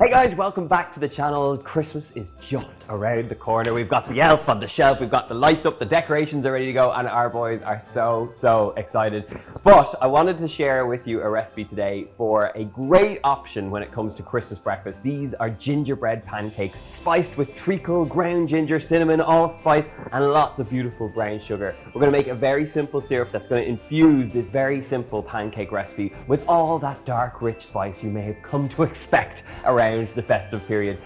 Hey guys, welcome back to the channel. Christmas is just around the corner. We've got the elf on the shelf, we've got the lights up, the decorations are ready to go, and our boys are so excited. But I wanted to share with you a recipe today for a great option when it comes to Christmas breakfast. These are gingerbread pancakes, spiced with treacle, ground ginger, cinnamon, allspice, and lots of beautiful brown sugar. We're gonna make a very simple syrup that's gonna infuse this very simple pancake recipe with all that dark, rich spice you may have come to expect around the festive period.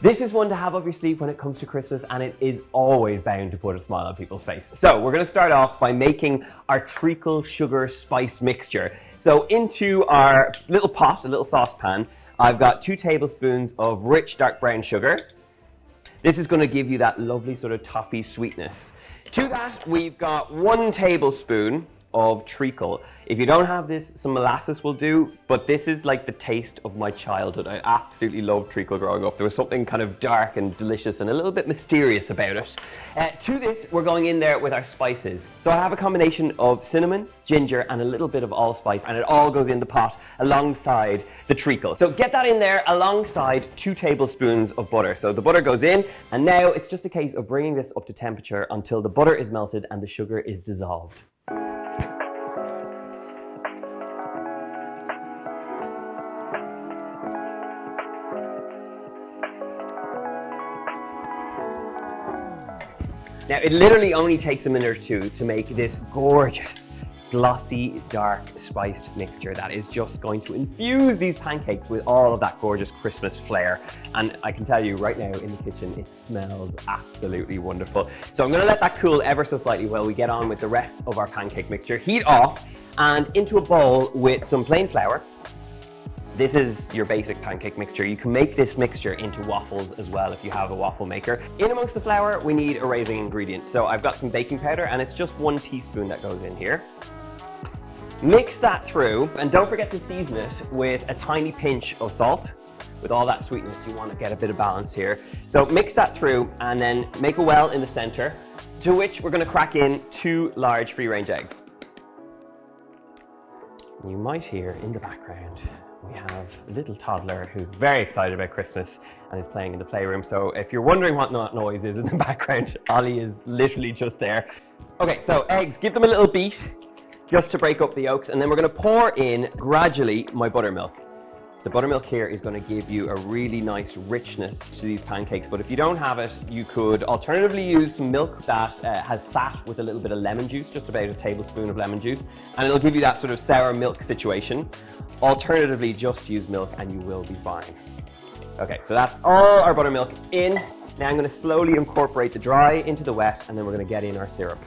This is one to have up your sleeve when it comes to Christmas, and it is always bound to put a smile on people's face. So we're going to start off by making our treacle sugar spice mixture. So into our little pot, a little saucepan, I've got 2 tablespoons of rich dark brown sugar. This is going to give you that lovely sort of toffee sweetness. To that, we've got 1 tablespoon of treacle. If you don't have this, some molasses will do, but this is like the taste of my childhood. I absolutely loved treacle growing up. There was something kind of dark and delicious and a little bit mysterious about it. To this, we're going in there with our spices. So I have a combination of cinnamon, ginger, and a little bit of allspice, and it all goes in the pot alongside the treacle. So get that in there alongside 2 tablespoons of butter. So the butter goes in, and now it's just a case of bringing this up to temperature until the butter is melted and the sugar is dissolved. Now, it literally only takes a minute or 2 to make this gorgeous, glossy, dark, spiced mixture that is just going to infuse these pancakes with all of that gorgeous Christmas flair. And I can tell you right now in the kitchen, it smells absolutely wonderful. So I'm gonna let that cool ever so slightly while we get on with the rest of our pancake mixture. Heat off and into a bowl with some plain flour. This is your basic pancake mixture. You can make this mixture into waffles as well if you have a waffle maker. In amongst the flour, we need a raising ingredient. So I've got some baking powder, and it's just 1 teaspoon that goes in here. Mix that through, and don't forget to season it with a tiny pinch of salt. With all that sweetness, you want to get a bit of balance here. So mix that through, and then make a well in the center, to which we're going to crack in 2 large free-range eggs. You might hear in the background, we have a little toddler who's very excited about Christmas and is playing in the playroom. So if you're wondering what that noise is in the background, Ollie is literally just there. Okay, so eggs, give them a little beat just to break up the yolks, and then we're going to pour in gradually my buttermilk. The buttermilk here is going to give you a really nice richness to these pancakes, but if you don't have it, you could alternatively use some milk that has sat with a little bit of lemon juice, just about a tablespoon of lemon juice, and it'll give you that sort of sour milk situation. Alternatively, just use milk and you will be fine. Okay, so that's all our buttermilk in. Now I'm going to slowly incorporate the dry into the wet, and then we're going to get in our syrup.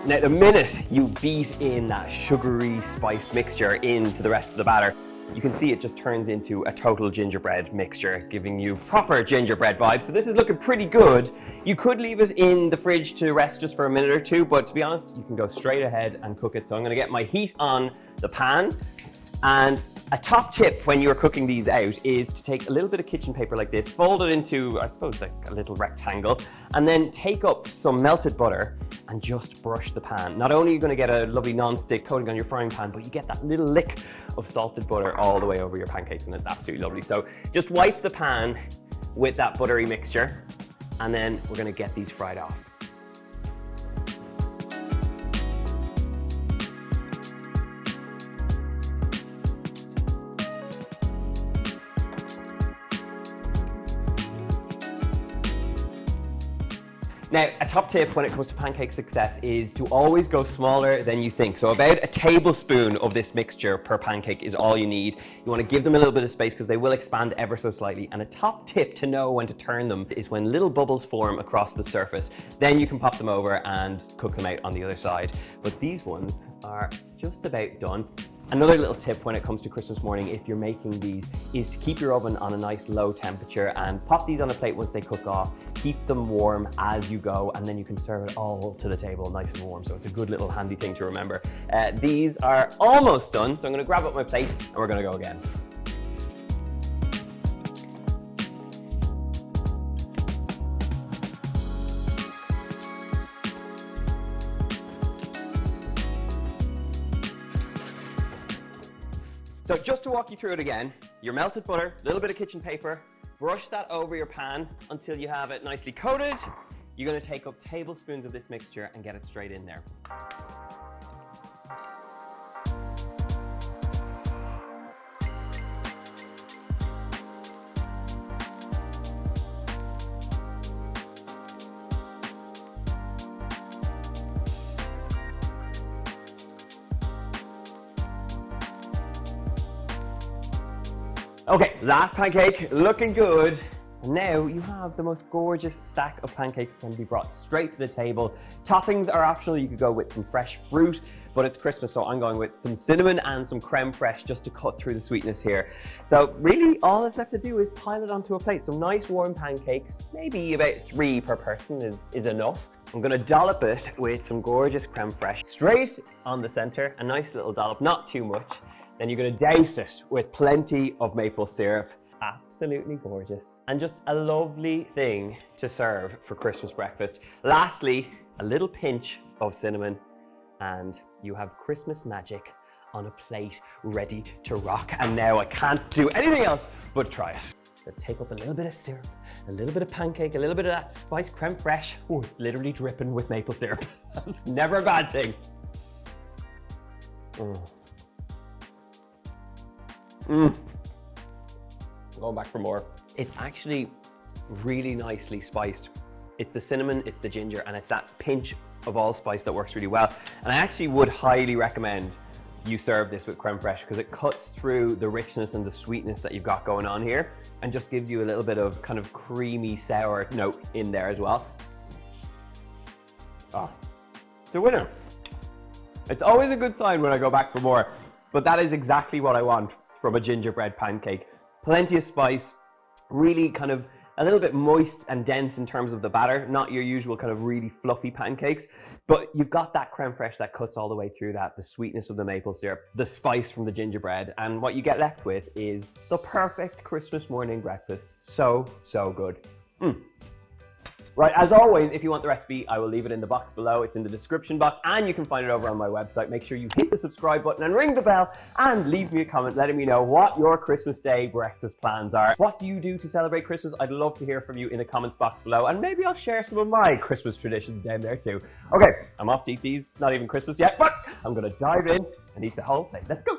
Now, the minute you beat in that sugary spice mixture into the rest of the batter, you can see it just turns into a total gingerbread mixture, giving you proper gingerbread vibes. So this is looking pretty good. You could leave it in the fridge to rest just for a minute or 2, but to be honest, you can go straight ahead and cook it. So I'm going to get my heat on the pan. And a top tip when you're cooking these out is to take a little bit of kitchen paper like this, fold it into, I suppose, like a little rectangle, and then take up some melted butter and just brush the pan. Not only are you going to get a lovely non-stick coating on your frying pan, but you get that little lick of salted butter all the way over your pancakes, and it's absolutely lovely. So just wipe the pan with that buttery mixture, and then we're going to get these fried off. Now, a top tip when it comes to pancake success is to always go smaller than you think. So about a tablespoon of this mixture per pancake is all you need. You want to give them a little bit of space because they will expand ever so slightly. And a top tip to know when to turn them is when little bubbles form across the surface. Then you can pop them over and cook them out on the other side. But these ones are just about done. Another little tip when it comes to Christmas morning, if you're making these, is to keep your oven on a nice low temperature and pop these on a plate once they cook off. Keep them warm as you go, and then you can serve it all to the table nice and warm. So it's a good little handy thing to remember. These are almost done, so I'm gonna grab up my plate and we're gonna go again. So just to walk you through it again, your melted butter, a little bit of kitchen paper, brush that over your pan until you have it nicely coated. You're going to take up tablespoons of this mixture and get it straight in there. Okay, last pancake, looking good. And now you have the most gorgeous stack of pancakes that can be brought straight to the table. Toppings are optional. You could go with some fresh fruit, but it's Christmas, so I'm going with some cinnamon and some creme fraiche just to cut through the sweetness here. So really, all that's left to do is pile it onto a plate. Some nice warm pancakes, maybe about 3 per person is enough. I'm gonna dollop it with some gorgeous creme fraiche straight on the center, a nice little dollop, not too much. Then you're going to douse it with plenty of maple syrup. Absolutely gorgeous. And just a lovely thing to serve for Christmas breakfast. Lastly, a little pinch of cinnamon and you have Christmas magic on a plate ready to rock. And now I can't do anything else but try it. So take up a little bit of syrup, a little bit of pancake, a little bit of that spiced creme fraiche. Oh, it's literally dripping with maple syrup. That's never a bad thing. I'm going back for more. It's actually really nicely spiced. It's the cinnamon, it's the ginger, and it's that pinch of allspice that works really well. And I actually would highly recommend you serve this with creme fraiche because it cuts through the richness and the sweetness that you've got going on here and just gives you a little bit of kind of creamy sour note in there as well. Oh, it's a winner. It's always a good sign when I go back for more, but that is exactly what I want from a gingerbread pancake. Plenty of spice, really kind of a little bit moist and dense in terms of the batter, not your usual kind of really fluffy pancakes, but you've got that creme fraiche that cuts all the way through that, the sweetness of the maple syrup, the spice from the gingerbread, and what you get left with is the perfect Christmas morning breakfast. So, so good. Right, as always, if you want the recipe, I will leave it in the box below. It's in the description box, and you can find it over on my website. Make sure you hit the subscribe button and ring the bell, and leave me a comment letting me know what your Christmas Day breakfast plans are. What do you do to celebrate Christmas? I'd love to hear from you in the comments box below, and maybe I'll share some of my Christmas traditions down there too. Okay, I'm off to eat these. It's not even Christmas yet, but I'm gonna dive in and eat the whole thing. Let's go.